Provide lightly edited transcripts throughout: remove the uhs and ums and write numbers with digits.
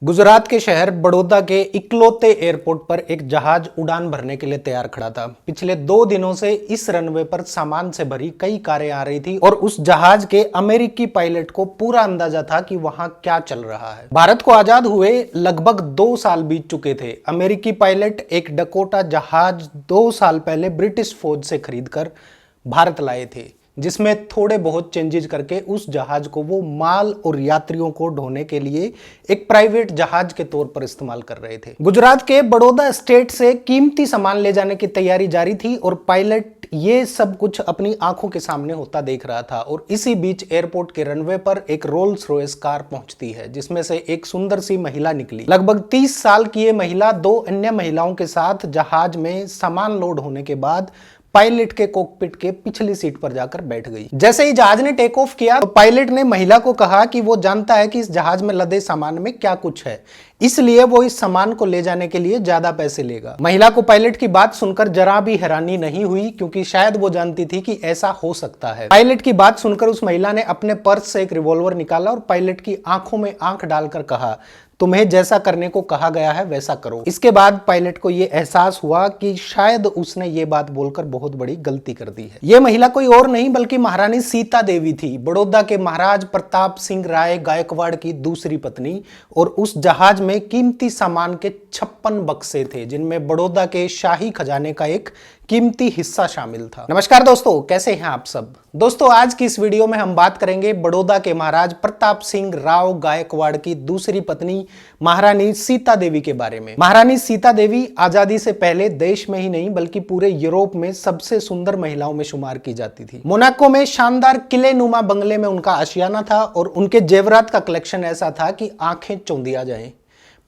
गुजरात के शहर बड़ौदा के इकलौते एयरपोर्ट पर एक जहाज उड़ान भरने के लिए तैयार खड़ा था। पिछले 2 दिनों से इस रनवे पर सामान से भरी कई कारें आ रही थी और उस जहाज के अमेरिकी पायलट को पूरा अंदाजा था कि वहां क्या चल रहा है। भारत को आजाद हुए लगभग 2 साल बीत चुके थे। अमेरिकी पायलट एक डकोटा जहाज 2 साल पहले ब्रिटिश फौज से खरीदकर भारत लाए थे, जिसमें थोड़े बहुत चेंजेस करके उस जहाज को वो माल और यात्रियों को ढोने के लिए एक प्राइवेट जहाज के तौर पर इस्तेमाल कर रहे थे। गुजरात के बड़ौदा स्टेट से कीमती सामान ले जाने की तैयारी जारी थी और पायलट ये सब कुछ अपनी आंखों के सामने होता देख रहा था। और इसी बीच एयरपोर्ट के रनवे पर एक रोल्स रॉयस कार पहुंचती है, जिसमें से एक सुंदर सी महिला निकली। लगभग 30 साल की ये महिला 2 अन्य महिलाओं के साथ जहाज में सामान लोड होने के बाद पायलट के कॉकपिट के पिछली सीट पर जाकर बैठ गई। जैसे ही जहाज ने टेक ऑफ किया तो पायलट ने महिला को कहा कि वो जानता है कि इस जहाज में लदे सामान में क्या कुछ है, इसलिए वो इस सामान को ले जाने के लिए ज्यादा पैसे लेगा। महिला को पायलट की बात सुनकर जरा भी हैरानी नहीं हुई, क्योंकि शायद वो जानती थी कि ऐसा हो सकता है। पायलट की बात सुनकर उस महिला ने अपने पर्स से एक रिवॉल्वर निकाला और पायलट की आंखों में आंख डालकर कहा, तुम्हें जैसा करने को कहा गया है वैसा करो। इसके बाद पायलट को यह एहसास हुआ कि शायद उसने ये बात बोलकर बहुत बड़ी गलती कर दी है। यह महिला कोई और नहीं बल्कि महारानी सीता देवी थी, बड़ौदा के महाराज प्रताप सिंह राय गायकवाड़ की दूसरी पत्नी। और उस जहाज में कीमती सामान के 56 बक्से थे, जिनमें बड़ौदा के शाही खजाने का एक कीमती हिस्सा शामिल था। नमस्कार दोस्तों, कैसे हैं आप सब। दोस्तों, आज की इस वीडियो में हम बात करेंगे बड़ौदा के महाराज प्रताप सिंह राव गायकवाड़ की दूसरी पत्नी महारानी सीता देवी के बारे में। महारानी सीता देवी आजादी से पहले देश में ही नहीं बल्कि पूरे यूरोप में सबसे सुंदर महिलाओं में शुमार की जाती थी। मोनाको में शानदार किले नुमा बंगले में उनका आशियाना था और उनके जेवरात का कलेक्शन ऐसा था कि आंखें चौंधिया जाएं।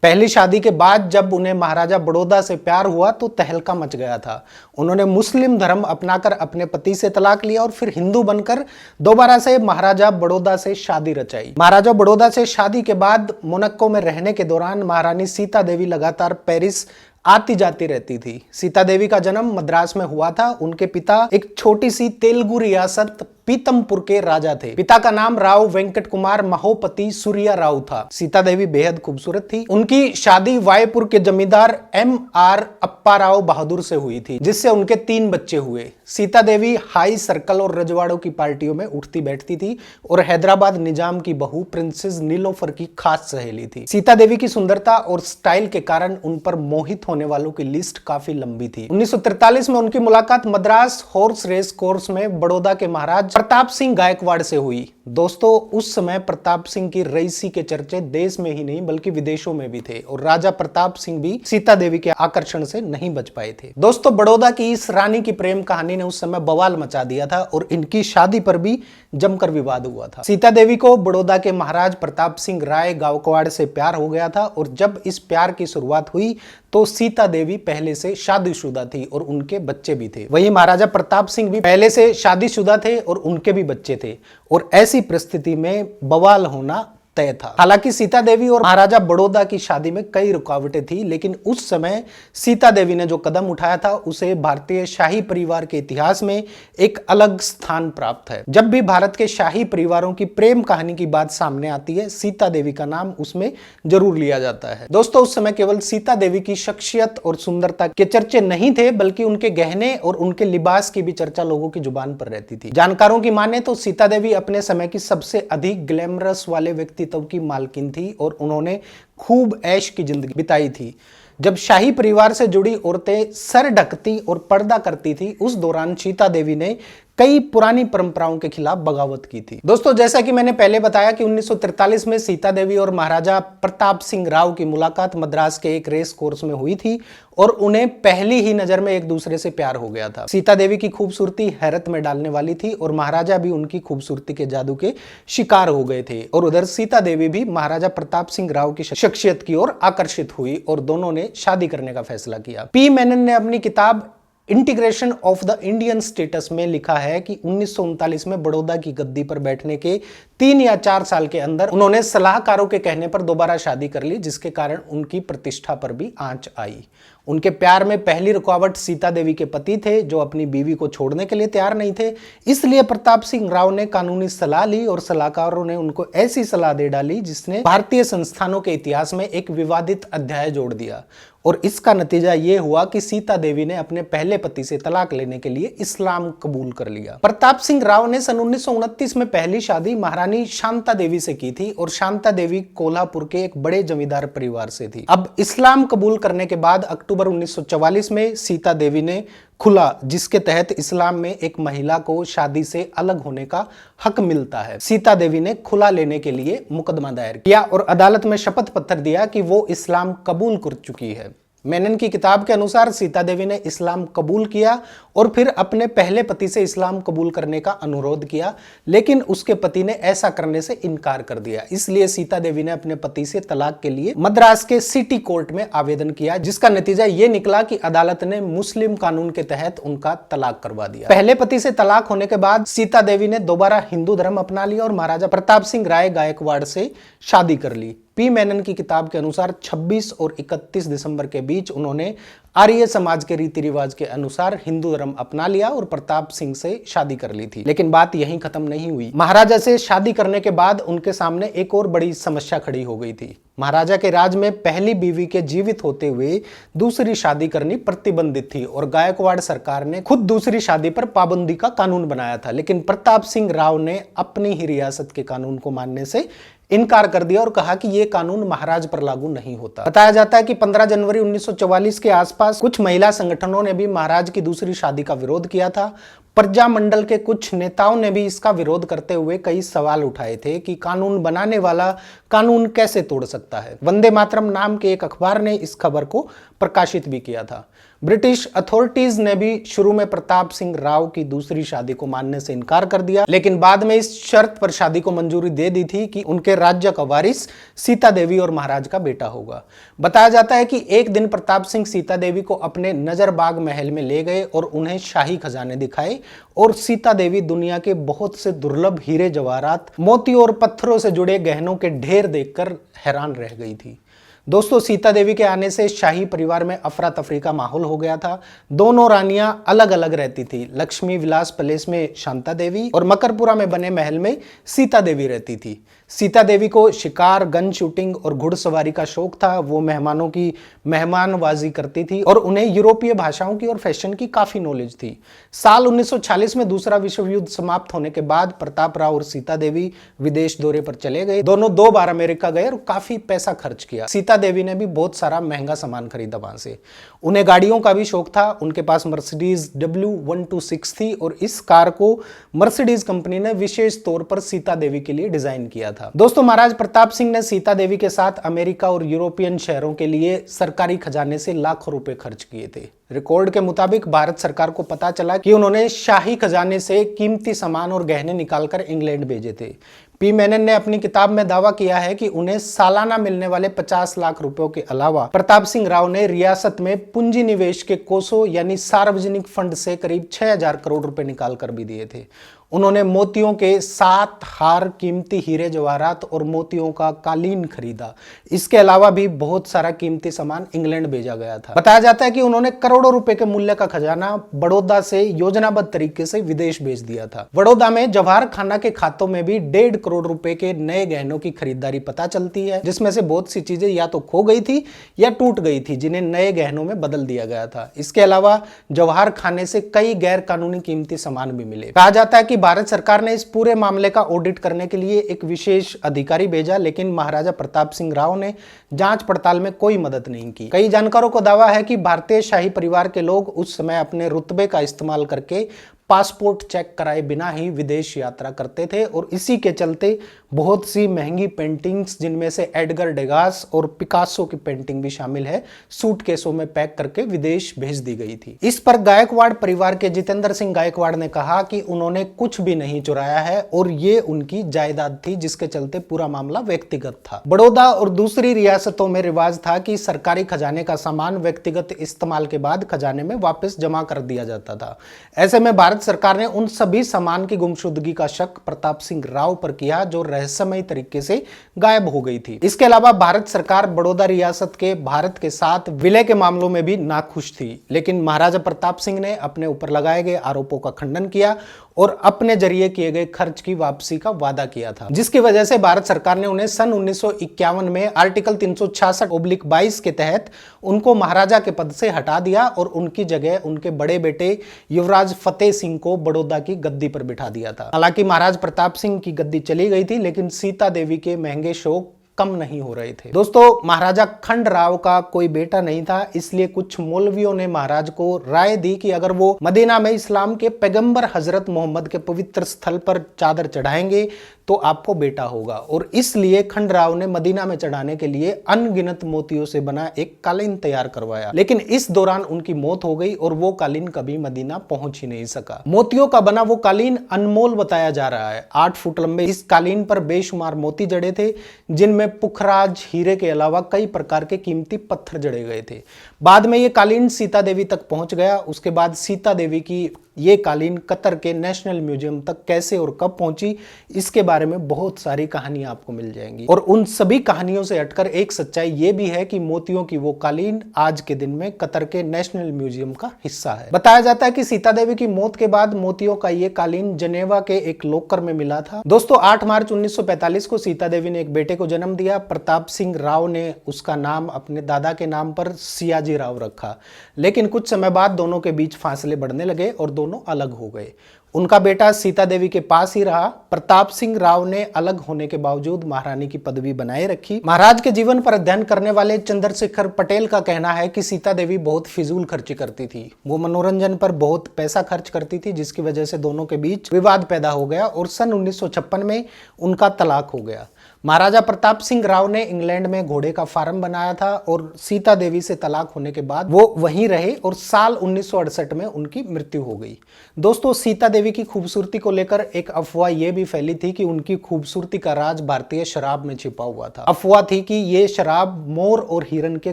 पहली शादी के बाद जब उन्हें महाराजा बड़ौदा से प्यार हुआ तो तहलका मच गया था। उन्होंने मुस्लिम धर्म अपनाकर अपने पति से तलाक लिया और फिर हिंदू बनकर दोबारा से महाराजा बड़ौदा से शादी रचाई। महाराजा बड़ौदा से शादी के बाद मोनाको में रहने के दौरान महारानी सीता देवी लगातार पेरिस आती जाती रहती थी। सीता देवी का जन्म मद्रास में हुआ था। उनके पिता एक छोटी सी तेलुगु रियासत पीतमपुर के राजा थे। पिता का नाम राव वेंकट कुमार महोपति सूर्या राव था। सीता देवी बेहद खूबसूरत थी। उनकी शादी वायपुर के जमींदार M.R. अप्पा राव बहादुर से हुई थी, जिससे उनके 3 बच्चे हुए। सीता देवी हाई सर्कल और रजवाड़ों की पार्टियों में उठती बैठती थी और हैदराबाद निजाम की बहू प्रिंसेस नीलोफर की खास सहेली थी। सीता देवी की सुंदरता और स्टाइल के कारण उन पर मोहित होने वालों की लिस्ट काफी लंबी थी। 1943 में उनकी मुलाकात मद्रास हॉर्स रेस कोर्स में बड़ौदा के महाराज प्रताप सिंह गायकवाड़ से हुई। दोस्तों, उस समय प्रताप सिंह की रईसी के चर्चे देश में ही नहीं बल्कि विदेशों में भी थे और राजा प्रताप सिंह भी सीता देवी के आकर्षण से नहीं बच पाए थे। दोस्तों, बड़ौदा की इस रानी की प्रेम कहानी ने उस समय बवाल मचा दिया था और इनकी शादी पर भी जमकर विवाद हुआ था। सीता देवी को बड़ौदा के महाराज प्रताप सिंह राय गायकवाड़ से प्यार हो गया था और जब इस प्यार की शुरुआत हुई तो सीता देवी पहले से शादीशुदा थी और उनके बच्चे भी थे। वहीं महाराजा प्रताप सिंह भी पहले से शादीशुदा थे और उनके भी बच्चे थे और ऐसी परिस्थिति में बवाल होना तय था। हालांकि सीता देवी और महाराजा बड़ौदा की शादी में कई रुकावटें थी, लेकिन उस समय सीता देवी ने जो कदम उठाया था उसे भारतीय शाही परिवार के इतिहास में एक अलग स्थान प्राप्त है। जब भी भारत के शाही परिवारों की प्रेम कहानी की बात सामने आती है, सीता देवी का नाम उसमें जरूर लिया जाता है। दोस्तों, उस समय केवल सीता देवी की शख्सियत और सुंदरता के चर्चे नहीं थे बल्कि उनके गहने और उनके लिबास की भी चर्चा लोगों की जुबान पर रहती थी। जानकारों की माने तो सीता देवी अपने समय की सबसे अधिक ग्लैमरस वाले व्यक्तित्व की मालकिन थी और उन्होंने खूब ऐश की जिंदगी बिताई थी। जब शाही परिवार से जुड़ी औरतें सर ढकती और पर्दा करती थी, उस दौरान सीता देवी ने कई पुरानी परंपराओं के खिलाफ बगावत की थी। दोस्तों, जैसा कि मैंने पहले बताया कि 1943 में सीता देवी और महाराजा प्रताप सिंह राव की मुलाकात मद्रास के एक रेस कोर्स में हुई थी और उन्हें पहली ही नजर में एक दूसरे से प्यार हो गया था। सीता देवी की खूबसूरती हैरत में डालने वाली थी और महाराजा भी उनकी खूबसूरती के जादू के शिकार हो गए थे। और उधर सीता देवी भी महाराजा प्रताप सिंह राव की शख्सियत की ओर आकर्षित हुई और दोनों ने शादी करने का फैसला किया। पी मेनन ने अपनी किताब integration of the Indian status में लिखा है कि 1939 में बड़ौदा की गद्दी पर बैठने के 3 या 4 साल के अंदर उन्होंने सलाहकारों के कहने पर दोबारा शादी कर ली, जिसके कारण उनकी प्रतिष्ठा पर भी आंच आई उनके प्यार में पहली रुकावट सीता देवी के पति थे, जो अपनी बीवी को छोड़ने के लिए तैयार नहीं थे। इसलिए प्रताप सिंह राव ने कानूनी सलाह ली और सलाहकारों ने उनको ऐसी सलाह दे डाली जिसने भारतीय संस्थानों के इतिहास में एक विवादित अध्याय जोड़ दिया। और इसका नतीजा यह हुआ कि सीता देवी ने अपने पहले पति से तलाक लेने के लिए इस्लाम कबूल कर लिया। प्रताप सिंह राव ने सन 1929 में पहली शादी महारानी शांता देवी से की थी और शांता देवी कोल्हापुर के एक बड़े जमींदार परिवार से थी। अब इस्लाम कबूल करने के बाद अक्टूबर 1944 में सीता देवी ने खुला, जिसके तहत इस्लाम में एक महिला को शादी से अलग होने का हक मिलता है। सीता देवी ने खुला लेने के लिए मुकदमा दायर किया और अदालत में शपथ पत्र दिया कि वो इस्लाम कबूल कर चुकी है। मेनन की किताब के अनुसार सीता देवी ने इस्लाम कबूल किया और फिर अपने पहले पति से इस्लाम कबूल करने का अनुरोध किया, लेकिन उसके पति ने ऐसा करने से इनकार कर दिया। इसलिए सीता देवी ने अपने पति से तलाक के लिए मद्रास के सिटी कोर्ट में आवेदन किया, जिसका नतीजा ये निकला कि अदालत ने मुस्लिम कानून के तहत उनका तलाक करवा दिया। पहले पति से तलाक होने के बाद सीता देवी ने दोबारा हिंदू धर्म अपना लिया और महाराजा प्रताप सिंह राय गायकवाड़ से शादी कर ली। पी मेनन की किताब के अनुसार 26 और 31 दिसंबर के बीच उन्होंने आर्य समाज के रीति रिवाज के अनुसार हिंदू धर्म अपना लिया और प्रताप सिंह से शादी कर ली थी। लेकिन बात यहीं खत्म नहीं हुई। महाराजा से शादी करने के बाद उनके सामने एक और बड़ी समस्या खड़ी हो गई थी। महाराजा के राज में पहली बीवी के जीवित होते हुए दूसरी शादी करनी प्रतिबंधित थी और गायकवाड़ सरकार ने खुद दूसरी शादी पर पाबंदी का कानून बनाया था। लेकिन प्रताप सिंह राव ने अपनी ही रियासत के कानून को मानने से इनकार कर दिया और कहा कि यह कानून महाराज पर लागू नहीं होता। बताया जाता है कि 15 जनवरी 1944 के आसपास कुछ महिला संगठनों ने भी महाराज की दूसरी शादी का विरोध किया था। प्रजा मंडल के कुछ नेताओं ने भी इसका विरोध करते हुए कई सवाल उठाए थे कि कानून बनाने वाला कानून कैसे तोड़ सकता है। वंदे मातरम नाम के एक अखबार ने इस खबर को प्रकाशित भी किया था। ब्रिटिश अथॉरिटीज ने भी शुरू में प्रताप सिंह राव की दूसरी शादी को मानने से इनकार कर दिया, लेकिन बाद में इस शर्त पर शादी को मंजूरी दे दी थी कि उनके राज्य का वारिस सीता देवी और महाराज का बेटा होगा। बताया जाता है कि एक दिन प्रताप सिंह सीता देवी को अपने नजरबाग महल में ले गए और उन्हें शाही खजाने दिखाए और सीता देवी दुनिया के बहुत से दुर्लभ हीरे जवाहरात, मोती और पत्थरों से जुड़े गहनों के ढेर देखकर हैरान रह गई थी। दोस्तों, सीता देवी के आने से शाही परिवार में अफरा तफरी का माहौल हो गया था। दोनों रानियां अलग अलग रहती थी। लक्ष्मी विलास पैलेस में शांता देवी और मकरपुरा में बने महल में सीता देवी रहती थी। सीता देवी को शिकार, गन शूटिंग और घुड़सवारी का शौक था। वो मेहमानों की मेहमानबाजी करती थी और उन्हें यूरोपीय भाषाओं की और फैशन की काफी नॉलेज थी। साल 1940 में दूसरा विश्व युद्ध समाप्त होने के बाद प्रताप राव और सीता देवी विदेश दौरे पर चले गए। दोनों 2 बार अमेरिका गए और काफी पैसा खर्च किया। सीता देवी ने भी बहुत सारा महंगा सामान खरीदा वहां से। उन्हें गाड़ियों का भी शौक था। उनके पास मर्सिडीज W126 थी और इस कार को मर्सिडीज कंपनी ने विशेष तौर पर सीता देवी के लिए डिजाइन किया था। दोस्तों, महाराज प्रताप सिंह ने सीता देवी के साथ अमेरिका और यूरोपियन शहरों के लिए सरकारी खजाने से लाखों रुपए खर्च किए थे। रिकॉर्ड के मुताबिक भारत सरकार को पता चला कि उन्होंने शाही खजाने से कीमती सामान और गहने निकालकर इंग्लैंड भेजे थे। पी मेनन ने अपनी किताब में दावा किया है कि उन्हें सालाना मिलने वाले 50 लाख रुपयों के अलावा प्रताप सिंह राव ने रियासत में पूंजी निवेश के कोषों यानी सार्वजनिक फंड से करीब 6000 करोड़ रुपए निकाल कर भी दिए थे। उन्होंने मोतियों के 7 हार, कीमती हीरे जवाहरात और मोतियों का कालीन खरीदा। इसके अलावा भी बहुत सारा कीमती सामान इंग्लैंड भेजा गया था। बताया जाता है कि उन्होंने करोड़ों रुपए के मूल्य का खजाना बड़ौदा से योजनाबद्ध तरीके से विदेश भेज दिया था। बड़ौदा में जवाहर खाना के खातों में भी 1.5 करोड़ रुपए के नए गहनों की खरीदारी पता चलती है, जिसमें से बहुत सी चीजें या तो खो गई थी या टूट गई थी, जिन्हें नए गहनों में बदल दिया गया था। इसके अलावा जवाहर खाने से कई गैर कानूनी कीमती सामान भी मिले। कहा जाता है कि भारत सरकार ने इस पूरे मामले का ऑडिट करने के लिए एक विशेष अधिकारी भेजा, लेकिन महाराजा प्रताप सिंह राव ने जांच पड़ताल में कोई मदद नहीं की। कई जानकारों को दावा है कि भारतीय शाही परिवार के लोग उस समय अपने रुतबे का इस्तेमाल करके पासपोर्ट चेक कराए बिना ही विदेश यात्रा करते थे और इसी के चलते बहुत सी महंगी पेंटिंग्स, जिनमें से एडगर डेगास और पिकासो की पेंटिंग भी शामिल है, सूटकेसों में पैक करके विदेश भेज दी गई थी। इस पर गायकवाड़ परिवार के जितेंद्र सिंह गायकवाड़ ने कहा कि उन्होंने कुछ भी नहीं चुराया है और ये उनकी जायदाद थी, जिसके चलते पूरा मामला व्यक्तिगत था। बड़ौदा और दूसरी रियासतों में रिवाज था कि सरकारी खजाने का सामान व्यक्तिगत इस्तेमाल के बाद खजाने में वापस जमा कर दिया जाता था। ऐसे में भारत भारत सरकार ने उन सभी सामान की गुमशुदगी का शक प्रताप सिंह राव पर किया जो रहस्यमय तरीके से गायब हो गई थी। इसके अलावा भारत सरकार बड़ौदा रियासत के भारत के साथ विलय के मामलों में भी नाखुश थी, लेकिन महाराजा प्रताप सिंह ने अपने ऊपर लगाए गए आरोपों का खंडन किया और अपने जरिए किए गए खर्च की वापसी का वादा किया था, जिसकी वजह से भारत सरकार ने उन्हें सन 1951 में आर्टिकल 366/22 के तहत उनको महाराजा के पद से हटा दिया और उनकी जगह उनके बड़े बेटे युवराज फतेह सिंह को बड़ौदा की गद्दी पर बिठा दिया था। हालांकि महाराज प्रताप सिंह की गद्दी चली गई थी, लेकिन सीता देवी के महंगे शौक कम नहीं हो रहे थे। दोस्तों, महाराजा खंडराव का कोई बेटा नहीं था, इसलिए कुछ मौलवियों ने महाराज को राय दी कि अगर वो मदीना में इस्लाम के पैगंबर हजरत मोहम्मद के पवित्र स्थल पर चादर चढ़ाएंगे तो आपको बेटा होगा, और इसलिए खंडराव ने मदीना में चढ़ाने के लिए अनगिनत मोतियों से बना एक कालीन तैयार करवाया, लेकिन इस दौरान उनकी मौत हो गई और वो कालीन कभी मदीना पहुंच ही नहीं सका। मोतियों का बना वो कालीन अनमोल बताया जा रहा है। 8 फुट लंबे इस कालीन पर बेशुमार मोती जड़े थे, जिनमें पुखराज हीरे के अलावा कई प्रकार के कीमती पत्थर जड़े गए थे। बाद में ये कालीन सीता देवी तक पहुंच गया। उसके बाद सीता देवी की ये कालीन कतर के नेशनल म्यूजियम तक कैसे और कब पहुंची, इसके बारे में बहुत सारी कहानियां आपको मिल जाएंगी, और उन सभी कहानियों से हटकर एक सच्चाई ये भी है कि मोतियों की वो कालीन आज के दिन में कतर के नेशनल म्यूजियम का हिस्सा है। बताया जाता है कि सीता देवी की मौत के बाद मोतियों का ये कालीन जनेवा के एक लॉकर में मिला था। दोस्तों, 8 मार्च 1945 को सीता देवी ने एक बेटे को जन्म दिया। प्रताप सिंह राव ने उसका नाम अपने दादा के नाम पर सियाजी राव रखा, लेकिन कुछ समय बाद दोनों के बीच फासले बढ़ने लगे और दोनों अलग हो गए। उनका बेटा सीता देवी के पास ही रहा। प्रताप सिंह राव ने अलग होने के बावजूद महारानी की पदवी बनाए रखी। महाराज के जीवन पर अध्ययन करने वाले चंद्रशेखर पटेल का कहना है कि सीता देवी बहुत फिजूल खर्ची करती थी। वो मनोरंजन पर बहुत पैसा खर्च करती थी, जिसकी वजह से दोनों के बीच विवाद पैदा हो गया और सन 1956 में उनका तलाक हो गया। महाराजा प्रताप सिंह राव ने इंग्लैंड में घोड़े का फार्म बनाया था और सीता देवी से तलाक होने के बाद वो वहीं रहे और साल 1968 में उनकी मृत्यु हो गई। दोस्तों, सीता देवी की खूबसूरती को लेकर एक अफवाह यह भी फैली थी कि उनकी खूबसूरती का राज भारतीय शराब में छिपा हुआ था। अफवाह थी कि ये शराब मोर और हिरन के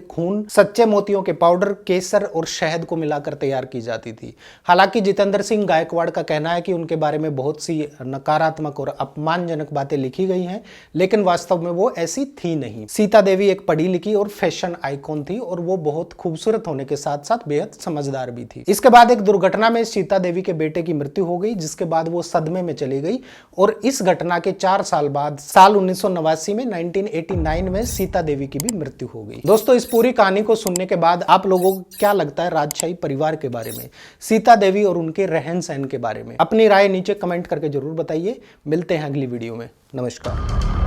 खून, सच्चे मोतियों के पाउडर, केसर और शहद को मिलाकर तैयार की जाती थी। हालांकि जितेंद्र सिंह गायकवाड़ का कहना है कि उनके बारे में बहुत सी नकारात्मक और अपमानजनक बातें लिखी गई हैं, लेकिन वास्तव में वो ऐसी थी नहीं। सीता देवी एक पढ़ी लिखी और फैशन आइकॉन थी और वो बहुत खूबसूरत होने के साथ साथ बेहद समझदार भी थी। इसके बाद एक दुर्घटना में सीता देवी के बेटे की मृत्यु हो गई, जिसके बाद वो सदमे में चली गई और इस घटना के 4 साल बाद साल 1989 में 1989 में सीता देवी की भी मृत्यु हो गई। दोस्तों, इस पूरी कहानी को सुनने के बाद आप लोगों को क्या लगता है राजशाही परिवार के बारे में, सीता देवी और उनके रहन सहन के बारे में? अपनी राय नीचे कमेंट करके जरूर बताइए। मिलते हैं अगली वीडियो में। नमस्कार।